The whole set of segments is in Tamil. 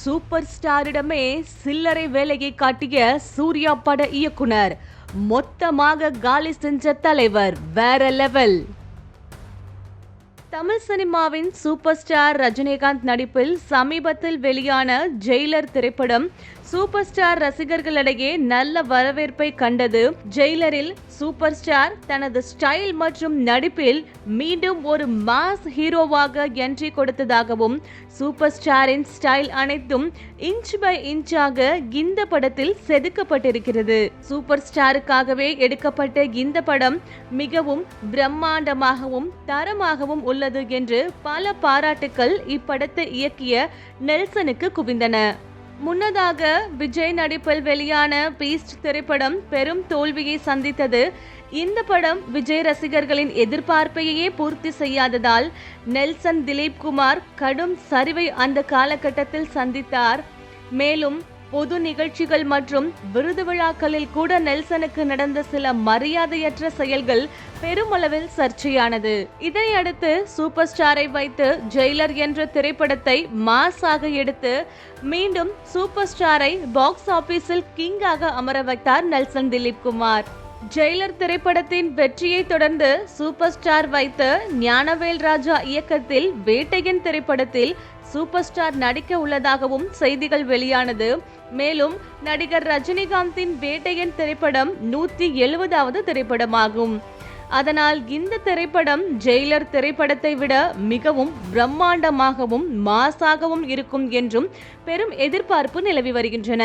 சூப்பர் ஸ்டாரிடமே சில்லறை வேலையை காட்டிய சூர்யா பட இயக்குனர் மொத்தமாக காலி செஞ்ச தலைவர் வேற லெவல். தமிழ் சினிமாவின் சூப்பர் ஸ்டார் ரஜினிகாந்த் நடிப்பில் சமீபத்தில் வெளியான ஜெயிலர் திரைப்படம் சூப்பர் ஸ்டார் ரசிகர்களிடையே நல்ல வரவேற்பை கண்டது. ஜெயிலரில் சூப்பர் ஸ்டார் தனது ஸ்டைல் மற்றும் நடிப்பில் மீண்டும் ஒரு மாஸ் ஹீரோவாக என்ட்ரி கொடுத்ததாகவும் சூப்பர் ஸ்டாரின் ஸ்டைல் அனைத்தும் இன்ச் பை இன்ச்சாக இந்த படத்தில் செதுக்கப்பட்டிருக்கிறது. சூப்பர் ஸ்டாருக்காகவே எடுக்கப்பட்ட இந்த படம் மிகவும் பிரம்மாண்டமாகவும் தரமாகவும் உள்ளது என்று பல பாராட்டுக்கள் இப்படத்தை இயக்கிய நெல்சனுக்கு குவிந்தன. முன்னதாக விஜய் நடிப்பில் வெளியான பீஸ்ட் திரைப்படம் பெரும் தோல்வியை சந்தித்தது. இந்த படம் விஜய் ரசிகர்களின் எதிர்பார்ப்பையே பூர்த்தி செய்யாததால் நெல்சன் திலீப் குமார் கடும் சரிவை அந்த காலகட்டத்தில் சந்தித்தார். மேலும் பொது நிகழ்ச்சிகள் மற்றும் விருது விழாக்களில் கூட நெல்சனுக்கு நடந்த சில மரியாதையற்ற செயல்கள் பெருமளவில் சர்ச்சையானது. இதையடுத்து சூப்பர் ஸ்டாரை வைத்து ஜெயிலர் என்ற திரைப்படத்தை மாஸாக எடுத்து மீண்டும் சூப்பர் ஸ்டாரை பாக்ஸ் ஆபீஸில் கிங்காக அமர வைத்தார் நெல்சன் திலீப் குமார். ஜெயிலர் திரைப்படத்தின் வெற்றியை தொடர்ந்து சூப்பர் ஸ்டார் வைத்து ஞானவேல் ராஜா இயக்கத்தில் வேட்டையன் திரைப்படத்தில் சூப்பர் ஸ்டார் நடிக்க உள்ளதாகவும் செய்திகள் வெளியானது. மேலும் நடிகர் ரஜினிகாந்தின் வேட்டையன் திரைப்படம் 170வது திரைப்படமாகும். அதனால் இந்த திரைப்படம் ஜெயிலர் திரைப்படத்தை விட மிகவும் பிரம்மாண்டமாகவும் மாசாகவும் இருக்கும் என்றும் பெரும் எதிர்பார்ப்பு நிலவி வருகின்றன.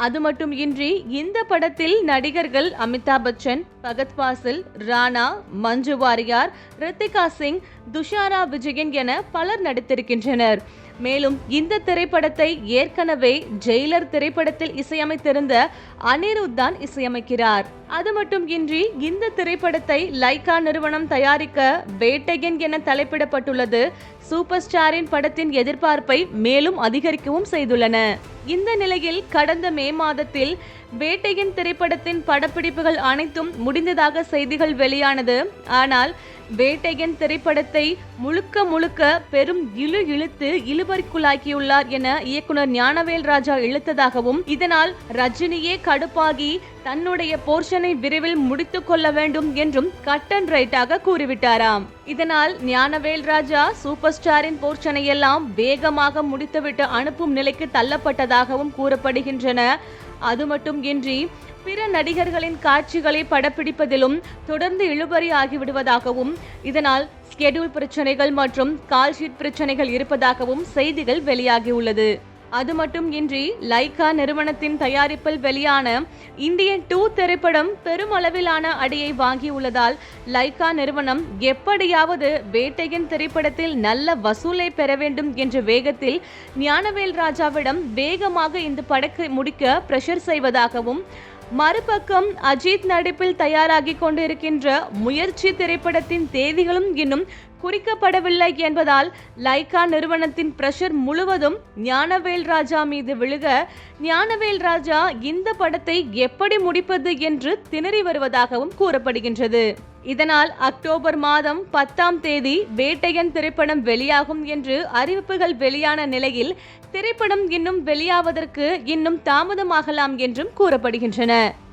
அது மட்டும் இன்றி இந்த படத்தில் நடிகர்கள் அமிதாப் பச்சன், பகத் பாசில், ராணா, மஞ்சு வாரியார், ரித்திகா சிங், துஷாரா விஜயன் என பலர் நடித்திருக்கின்றனர். மேலும் இந்த திரைப்படத்தை ஏற்கனவே ஜெயிலர் திரைப்படத்தில் இசையமைத்திருந்த அனிருத் தான் இசையமைக்கிறார். அது மட்டும் இன்றி இந்த திரைப்படத்தை லைகா நிறுவனம் தயாரிக்க வேட்டையன் என தலைப்பிடப்பட்டுள்ளது. சூப்பர் ஸ்டாரின் படத்தின் எதிர்பார்ப்பை மேலும் அதிகரிக்கவும் செய்துள்ளன. இந்த நிலையில் கடந்த மே மாதத்தில் வேட்டையன் திரைப்படத்தின் படப்பிடிப்புகள் அனைத்தும் முடிந்ததாக செய்திகள் வெளியானது. ஆனால் வேட்டையன் திரைப்படத்தை முழுக்க பெரும் இழுத்து இழுபறிக்குள்ளாக்கியுள்ளார் என இயக்குனர் ஞானவேல் ராஜா இழுத்ததாகவும் இதனால் ரஜினியே கடுப்பாகி தன்னுடைய போர்ஷனை விரைவில் முடித்துக் கொள்ள வேண்டும் என்றும் கட் அண்ட் ரைட்டாக கூறிவிட்டாராம். இதனால் ஞானவேல் ராஜா சூப்பர் ஸ்டாரின் போர்ஷனை எல்லாம் வேகமாக முடித்துவிட்டு அனுப்பும் நிலைக்கு தள்ளப்பட்டதாகவும் கூறப்படுகின்றன. அது மட்டும் இன்றி பிற நடிகர்களின் காட்சிகளை படப்பிடிப்பதிலும் தொடர்ந்து இழுபறி ஆகிவிடுவதாகவும் இதனால் ஸ்கெடியூல் பிரச்சனைகள் மற்றும் கால்ஷீட் பிரச்சனைகள் இருப்பதாகவும் செய்திகள் வெளியாகியுள்ளது. அது மட்டும் இன்றி லைகா நிறுவனத்தின் தயாரிப்பில் வெளியான இந்தியன் 2 திரைப்படம் பெருமளவிலான அடியை வாங்கியுள்ளதால் லைகா நிறுவனம் எப்படியாவது வேட்டையன் திரைப்படத்தில் நல்ல வசூலை பெற வேண்டும் என்ற வேகத்தில் ஞானவேல் ராஜாவிடம் வேகமாக இந்த படத்தை முடிக்க பிரஷர் செய்வதாகவும் மறுபக்கம் அஜித் நடிப்பில் தயாராகி கொண்டிருக்கின்ற முயற்சி திரைப்படத்தின் தேதிகளும் இன்னும் குறிக்கப்படவில்லை என்பதால் லைகா நிறுவனத்தின் பிரஷர் முழுவதும் ஞானவேல் ராஜா மீது விழுக ஞானவேல் ராஜா இந்த படத்தை எப்படி முடிப்பது என்று திணறி வருவதாகவும் கூறப்படுகின்றது. இதனால் அக்டோபர் மாதம் 10ஆம் தேதி வேட்டையன் திரைப்படம் வெளியாகும் என்று அறிவிப்புகள் வெளியான நிலையில் திரைப்படம் இன்னும் வெளியாவதற்கு இன்னும் தாமதமாகலாம் என்றும் கூறப்படுகின்றன.